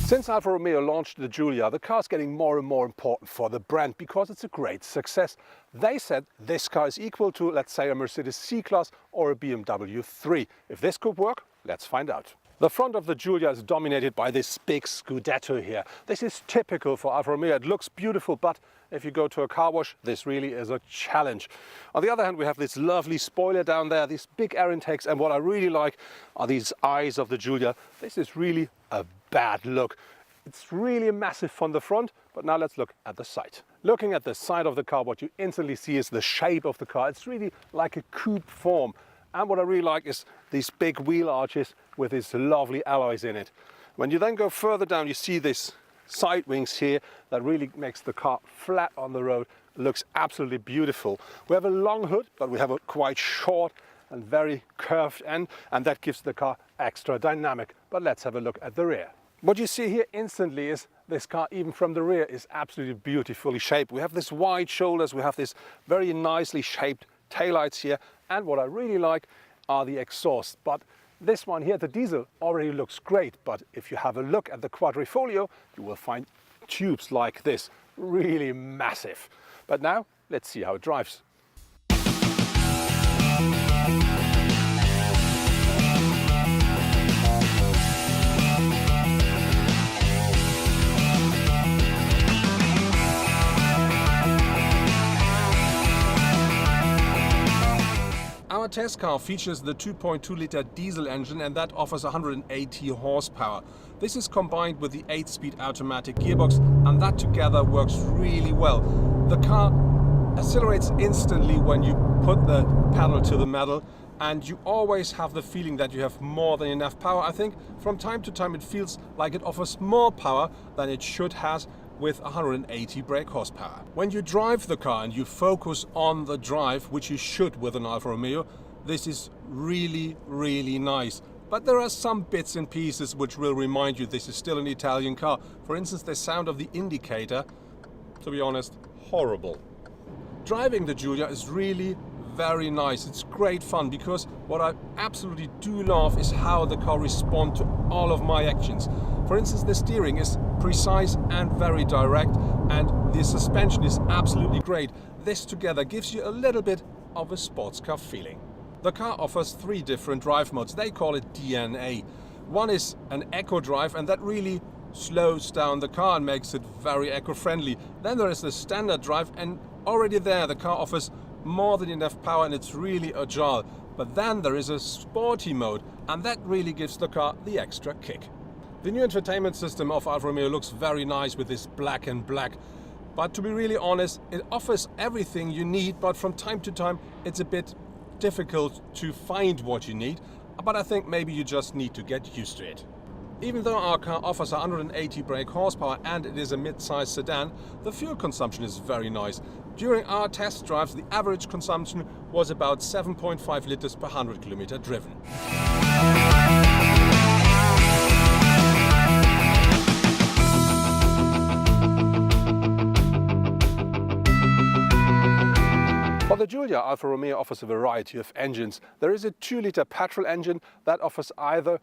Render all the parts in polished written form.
Since Alfa Romeo launched the Giulia, the car is getting more and more important for the brand because it's a great success. They said this car is equal to, let's say, a Mercedes C-Class or a BMW 3. If this could work, let's find out. The front of the Giulia is dominated by this big Scudetto here. This is typical for Alfa Romeo. It looks beautiful, but if you go to a car wash, this really is a challenge. On the other hand, we have this lovely spoiler down there, these big air intakes, and what I really like are these eyes of the Giulia. This is really a bad look. It's really massive from the front, but now let's look at the side. Looking at the side of the car, what you instantly see is the shape of the car. It's really like a coupe form. And what I really like is these big wheel arches with these lovely alloys in it. When you then go further down, you see this side wings here that really makes the car flat on the road. It looks absolutely beautiful. We have a long hood, but we have a quite short and very curved end, and that gives the car extra dynamic. But let's have a look at the rear. What you see here instantly is this car, even from the rear, is absolutely beautifully shaped. We have this wide shoulders, we have this very nicely shaped taillights here, and what I really like are the exhausts. But this one here, the diesel, already looks great, but if you have a look at the Quadrifoglio, you will find tubes like this, really massive. But now, let's see how it drives. Our test car features the 2.2-liter diesel engine, and that offers 180 horsepower. This is combined with the 8-speed automatic gearbox, and that together works really well. The car accelerates instantly when you put the pedal to the metal, and you always have the feeling that you have more than enough power. I think from time to time it feels like it offers more power than it should have with 180 brake horsepower. When you drive the car and you focus on the drive, which you should with an Alfa Romeo, this is really, really nice. But there are some bits and pieces which will remind you this is still an Italian car. For instance, the sound of the indicator, to be honest, horrible. Driving the Giulia is really very nice. It's great fun because what I absolutely do love is how the car responds to all of my actions. For instance, the steering is precise and very direct, and the suspension is absolutely great. This together gives you a little bit of a sports car feeling. The car offers 3 different drive modes. They call it DNA. One is an eco drive, and that really slows down the car and makes it very eco-friendly. Then there is the standard drive, and already there the car offers more than enough power and it's really agile. But then there is a sporty mode, and that really gives the car the extra kick. The new infotainment system of Alfa Romeo looks very nice with this black and black. But to be really honest, it offers everything you need, but from time to time it's a bit difficult to find what you need. But I think maybe you just need to get used to it. Even though our car offers 180 brake horsepower and it is a mid-size sedan, the fuel consumption is very nice. During our test drives, the average consumption was about 7.5 liters per 100 kilometer driven. For the Giulia, Alfa Romeo offers a variety of engines. There is a 2-liter petrol engine that offers either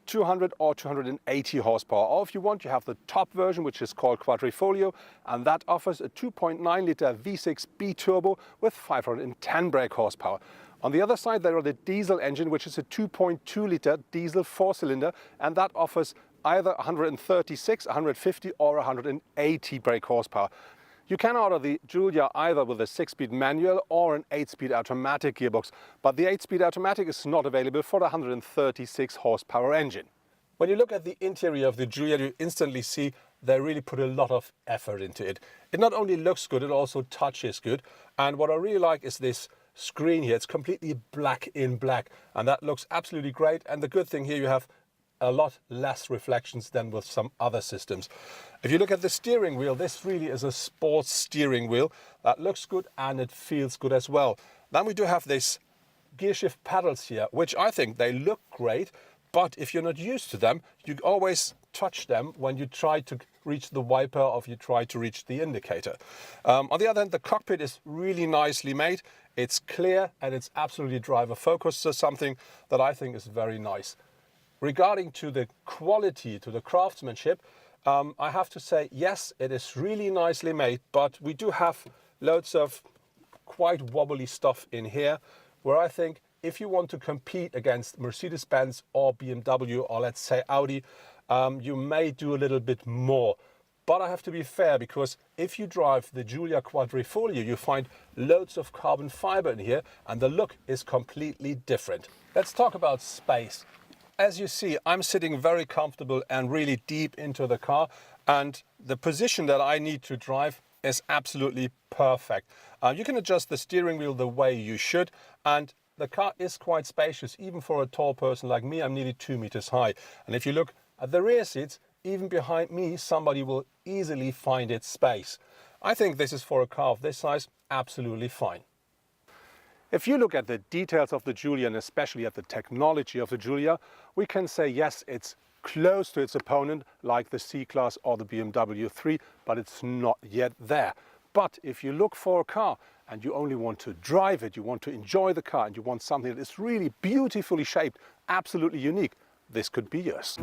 200 or 280 horsepower. Or if you want, you have the top version, which is called Quadrifoglio, and that offers a 2.9-liter V6 B-turbo with 510 brake horsepower. On the other side, there are the diesel engine, which is a 2.2-liter diesel 4-cylinder, and that offers either 136, 150 or 180 brake horsepower. You can order the Giulia either with a 6-speed manual or an 8-speed automatic gearbox, but the 8-speed automatic is not available for the 136 horsepower engine. When you look at the interior of the Giulia, you instantly see they really put a lot of effort into it. It not only looks good, it also touches good. And what I really like is this screen here. It's completely black in black, and that looks absolutely great. And the good thing here, you have a lot less reflections than with some other systems. If you look at the steering wheel, this really is a sports steering wheel that looks good and it feels good as well. Then we do have this gear shift pedals here, which I think they look great, but if you're not used to them, you always touch them when you try to reach the wiper or if you try to reach the indicator. On the other hand, the cockpit is really nicely made. It's clear and it's absolutely driver focused, so something that I think is very nice. Regarding to the quality, to the craftsmanship, I have to say, yes, it is really nicely made, but we do have loads of quite wobbly stuff in here, where I think if you want to compete against Mercedes-Benz or BMW or let's say Audi, you may do a little bit more. But I have to be fair, because if you drive the Giulia Quadrifoglio, you find loads of carbon fiber in here and the look is completely different. Let's talk about space. As you see, I'm sitting very comfortable and really deep into the car, and the position that I need to drive is absolutely perfect. You can adjust the steering wheel the way you should, and the car is quite spacious. Even for a tall person like me, I'm nearly 2 meters high. And if you look at the rear seats, even behind me, somebody will easily find its space. I think this is, for a car of this size, absolutely fine. If you look at the details of the Giulia, and especially at the technology of the Giulia, we can say yes, it's close to its opponent like the C-Class or the BMW 3, but it's not yet there. But if you look for a car and you only want to drive it, you want to enjoy the car, and you want something that is really beautifully shaped, absolutely unique, this could be yours.